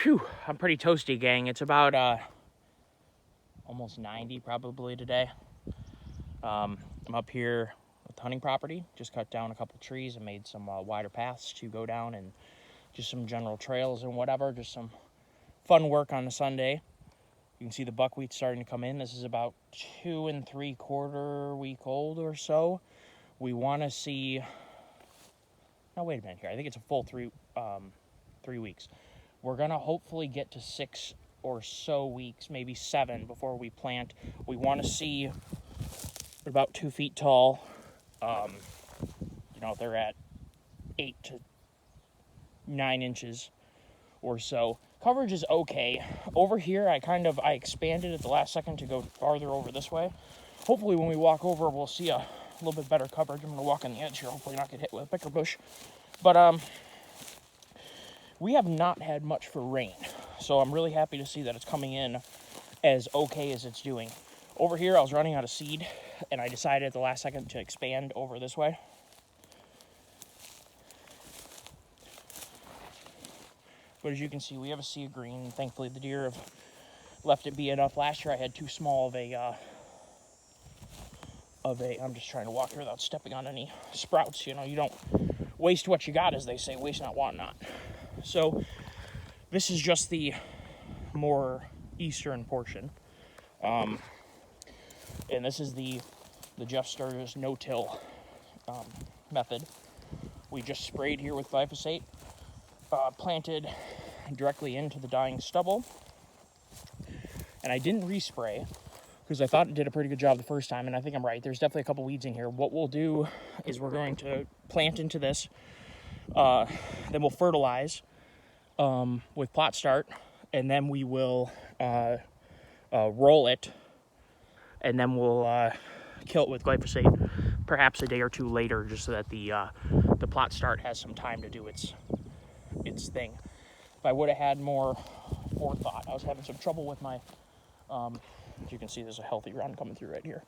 Phew, I'm pretty toasty, gang. It's about almost 90 probably today. I'm up here with the hunting property. Just cut down a couple trees and made some wider paths to go down, and just some general trails and whatever. Just some fun work on a Sunday. You can see the buckwheat starting to come in. This is about 2 3/4 week old or so. We want to see. Now wait a minute here. I think it's a full 3 weeks. We're gonna hopefully get to 6 or so weeks, maybe 7 before we plant. We want to see about 2 feet tall. They're at 8 to 9 inches or so. Coverage is okay. Over here, I expanded at the last second to go farther over this way. Hopefully when we walk over, we'll see a little bit better coverage. I'm gonna walk on the edge here, hopefully not get hit with a bicker bush. But we have not had much for rain, so I'm really happy to see that it's coming in as okay as it's doing. Over here, I was running out of seed, and I decided at the last second to expand over this way. But as you can see, we have a sea of green. Thankfully, the deer have left it be enough. Last year, I had too small of a, I'm just trying to walk here without stepping on any sprouts. You don't waste what you got, as they say, waste not, want not. So this is just the more eastern portion. And this is the Jeff Sturgis no-till method. We just sprayed here with glyphosate, planted directly into the dying stubble. And I didn't respray because I thought it did a pretty good job the first time, and I think I'm right. There's definitely a couple weeds in here. What we'll do is we're going to plant into this, then we'll fertilize with Plot Start, and then we will roll it, and then we'll kill it with glyphosate perhaps a day or two later, just so that the Plot Start has some time to do its thing. If I would have had more forethought, I was having some trouble with my, as you can see, there's a healthy run coming through right here.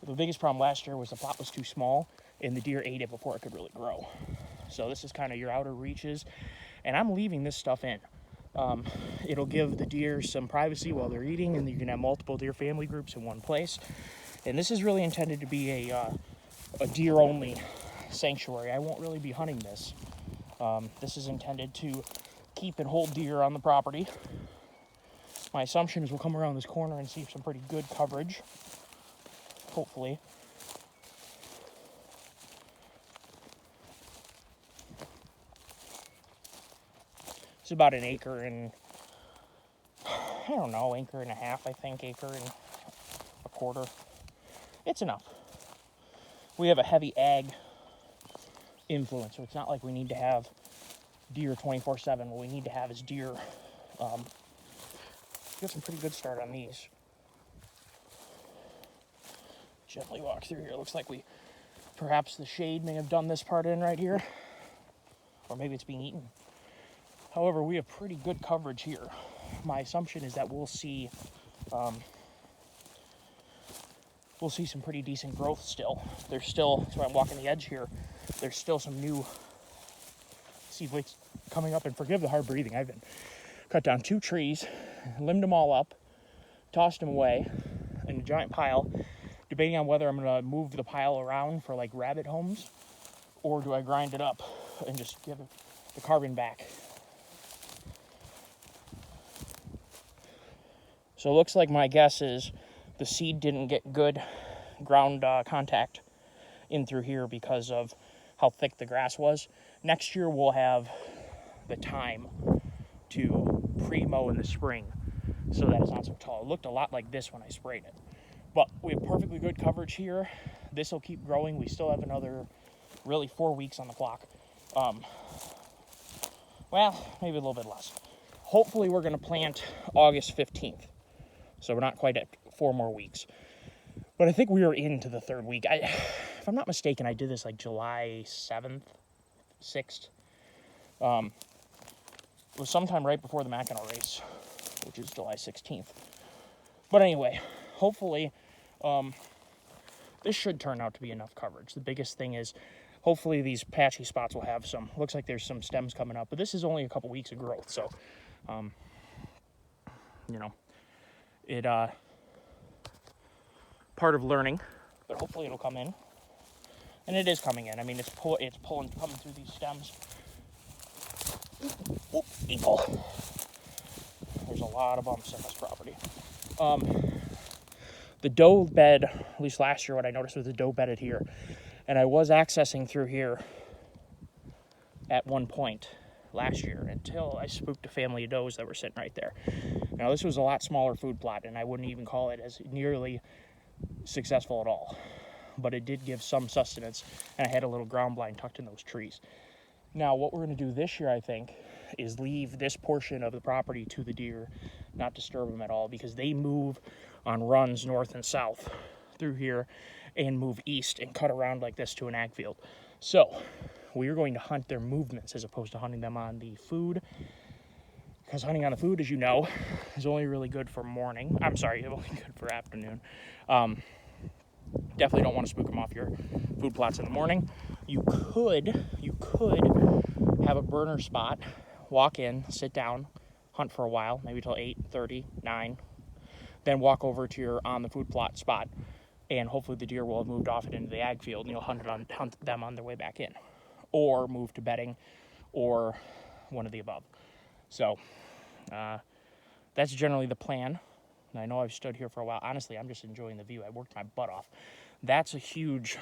The biggest problem last year was the plot was too small, and the deer ate it before it could really grow. So this is kind of your outer reaches, and I'm leaving this stuff in. It'll give the deer some privacy while they're eating, and you can have multiple deer family groups in one place. And this is really intended to be a deer-only sanctuary. I won't really be hunting this. This is intended to keep and hold deer on the property. My assumption is we'll come around this corner and see some pretty good coverage, hopefully. It's about an acre and, acre and a half, I think, acre and a quarter. It's enough. We have a heavy ag influence, so it's not like we need to have deer 24/7. What we need to have is deer. Got some pretty good start on these. Gently walk through here. Looks like perhaps the shade may have done this part in right here, or maybe it's being eaten. However, we have pretty good coverage here. My assumption is that we'll see some pretty decent growth still. There's still, so I'm walking the edge here, there's still some new seed weights coming up, and forgive the hard breathing. I've been cut down 2 trees, limbed them all up, tossed them away in a giant pile, debating on whether I'm going to move the pile around for like rabbit homes, or do I grind it up and just give the carbon back. So it looks like my guess is the seed didn't get good ground contact in through here because of how thick the grass was. Next year we'll have the time to pre-mow in the spring so that it's not so tall. It looked a lot like this when I sprayed it. But we have perfectly good coverage here. This will keep growing. We still have another really 4 weeks on the clock. Well, maybe a little bit less. Hopefully we're going to plant August 15th. So we're not quite at 4 more weeks. But I think we are into the 3rd week. If I'm not mistaken, I did this like July 7th, 6th. It was sometime right before the Mackinac race, which is July 16th. But anyway, hopefully this should turn out to be enough coverage. The biggest thing is hopefully these patchy spots will have some, looks like there's some stems coming up, but this is only a couple weeks of growth, so You know, it part of learning, but hopefully it'll come in. And it is coming in. I mean, it's coming through these stems. Oop, eagle. There's a lot of bumps on this property. The doe bed, at least last year, what I noticed was the doe bedded here. And I was accessing through here at one point last year until I spooked a family of does that were sitting right there. Now, this was a lot smaller food plot, and I wouldn't even call it as nearly successful at all. But it did give some sustenance, and I had a little ground blind tucked in those trees. Now, what we're going to do this year, I think, is leave this portion of the property to the deer, not disturb them at all, because they move on runs north and south through here and move east and cut around like this to an ag field. So we are going to hunt their movements as opposed to hunting them on the food, because hunting on the food, as you know, is only really good for morning. I'm sorry, only good for afternoon. Definitely don't want to spook them off your food plots in the morning. You could have a burner spot, walk in, sit down, hunt for a while, maybe till 8:30, 9, then walk over to your on the food plot spot, and hopefully the deer will have moved off it into the ag field, and you'll hunt them on their way back in, or move to bedding, or one of the above. So that's generally the plan. And I know I've stood here for a while. Honestly, I'm just enjoying the view. I worked my butt off. That's a huge,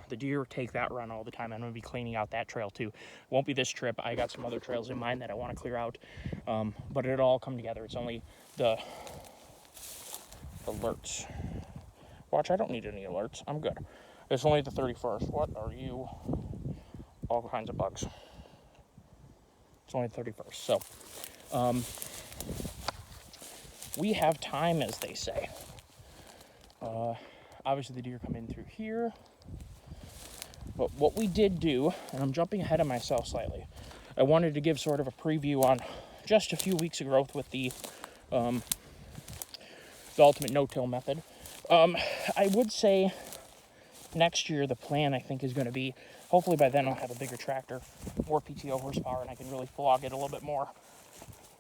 the deer take that run all the time. I'm going to be cleaning out that trail too. Won't be this trip. I got some other trails in mind that I want to clear out. But it'll all come together. It's only the alerts. Watch, I don't need any alerts. I'm good. It's only the 31st. What are you? All kinds of bugs. It's only the 31st. So, we have time, as they say. Obviously, the deer come in through here. But what we did do, and I'm jumping ahead of myself slightly, I wanted to give sort of a preview on just a few weeks of growth with the ultimate no-till method. I would say next year the plan, I think, is going to be, hopefully by then I'll have a bigger tractor, more PTO horsepower, and I can really flog it a little bit more.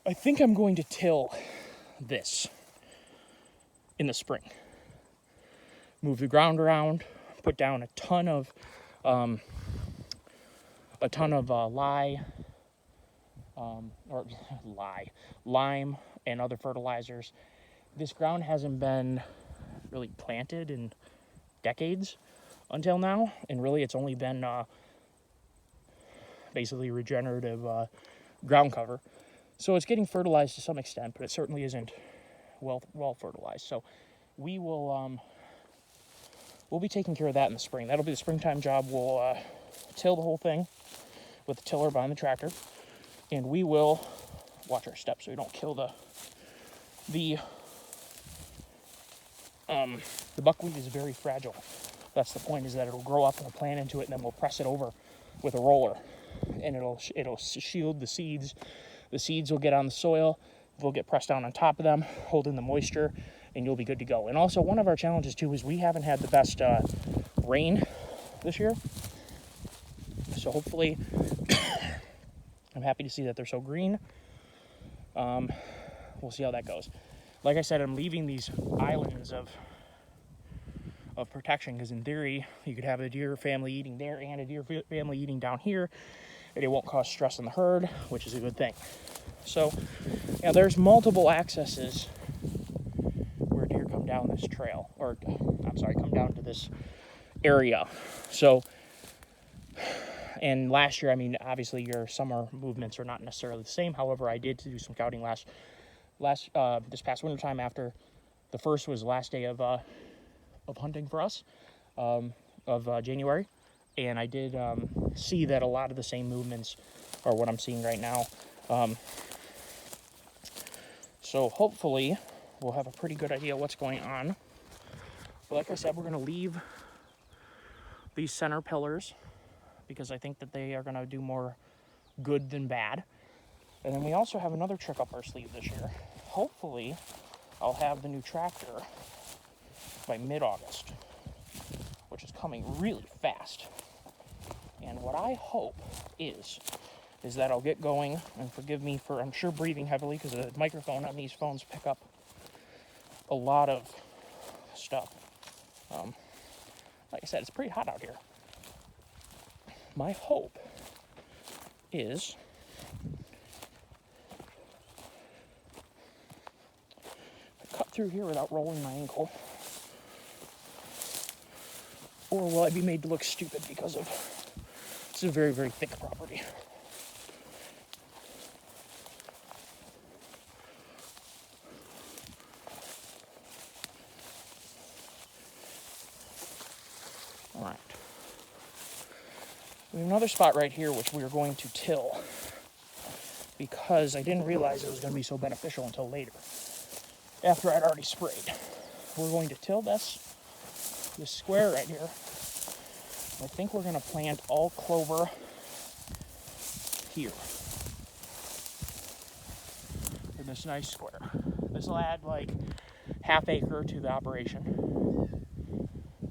I think I'm going to till this in the spring. Move the ground around, put down a ton of lime and other fertilizers. This ground hasn't been really planted in decades until now, and really it's only been basically regenerative ground cover. So it's getting fertilized to some extent, but it certainly isn't well fertilized. So we will we'll be taking care of that in the spring. That'll be the springtime job. We'll till the whole thing with the tiller behind the tractor, and we will watch our steps so we don't kill the buckwheat is very fragile. That's the point, is that it'll grow up and we'll plant into it, and then we'll press it over with a roller, and it'll shield the seeds. The seeds will get on the soil, they'll get pressed down on top of them, hold in the moisture, and you'll be good to go. And also, one of our challenges too is we haven't had the best rain this year. So hopefully, I'm happy to see that they're so green. We'll see how that goes. Like I said, I'm leaving these islands of protection, because in theory, you could have a deer family eating there and a deer family eating down here, and it won't cause stress in the herd, which is a good thing. So, yeah, there's multiple accesses where deer come down this trail, or I'm sorry, come down to this area. So, and last year, I mean, obviously your summer movements are not necessarily the same. However, I did do some scouting this past winter time, after the first was the last day of hunting for us of January, and I did see that a lot of the same movements are what I'm seeing right now. So hopefully we'll have a pretty good idea what's going on. But like I said, we're going to leave these center pillars because I think that they are going to do more good than bad. And then we also have another trick up our sleeve this year. Hopefully I'll have the new tractor by mid-August, which is coming really fast. And what I hope is is that I'll get going, and forgive me for, I'm sure, breathing heavily because the microphone on these phones pick up a lot of stuff. Like I said, it's pretty hot out here. My hope is I cut through here without rolling my ankle, or will I be made to look stupid because of this is a very, very thick property. All right. We have another spot right here which we are going to till because I didn't realize it was going to be so beneficial until later, after I'd already sprayed. We're going to till this square right here. I think we're going to plant all clover here in this nice square. This will add like half acre to the operation,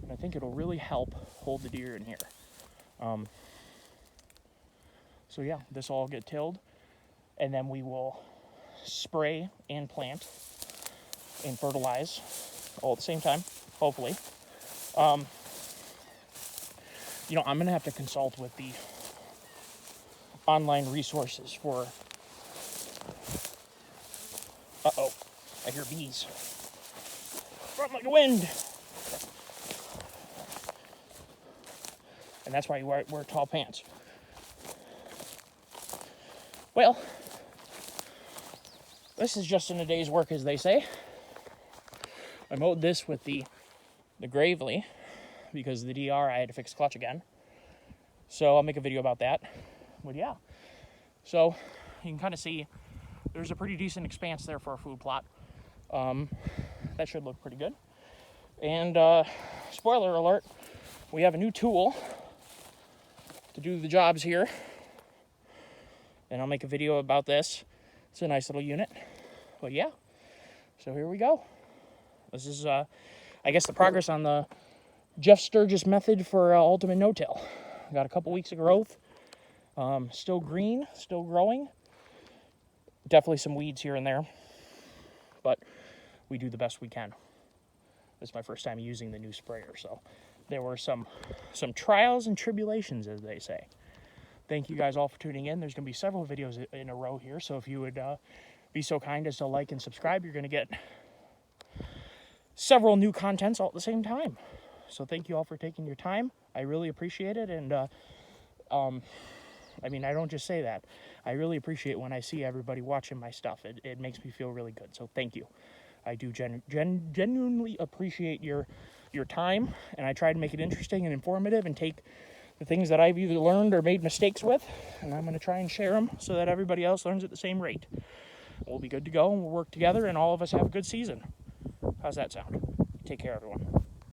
and I think it'll really help hold the deer in here. So yeah, this will all get tilled, and then we will spray and plant and fertilize all at the same time, hopefully. You know, I'm going to have to consult with the online resources for... Uh-oh, I hear bees. Run like the wind! And that's why you wear tall pants. Well, this is just in a day's work, as they say. I mowed this with the Gravely, because of the DR, I had to fix the clutch again. So I'll make a video about that. But yeah, so you can kind of see there's a pretty decent expanse there for a food plot. That should look pretty good. And spoiler alert, we have a new tool to do the jobs here. And I'll make a video about this. It's a nice little unit. But yeah, so here we go. This is, I guess, the progress on the Jeff Sturgis method for ultimate no-till. Got a couple weeks of growth. Still green, still growing. Definitely some weeds here and there, but we do the best we can. This is my first time using the new sprayer, so there were some trials and tribulations, as they say. Thank you guys all for tuning in. There's going to be several videos in a row here, so if you would be so kind as to like and subscribe, you're going to get several new contents all at the same time. So thank you all for taking your time. I really appreciate it, and I mean, I don't just say that. I really appreciate when I see everybody watching my stuff. It makes me feel really good, so thank you. I do genuinely appreciate your time, and I try to make it interesting and informative and take the things that I've either learned or made mistakes with, and I'm going to try and share them so that everybody else learns at the same rate. We'll be good to go, and we'll work together, and all of us have a good season. How's that sound? Take care, everyone.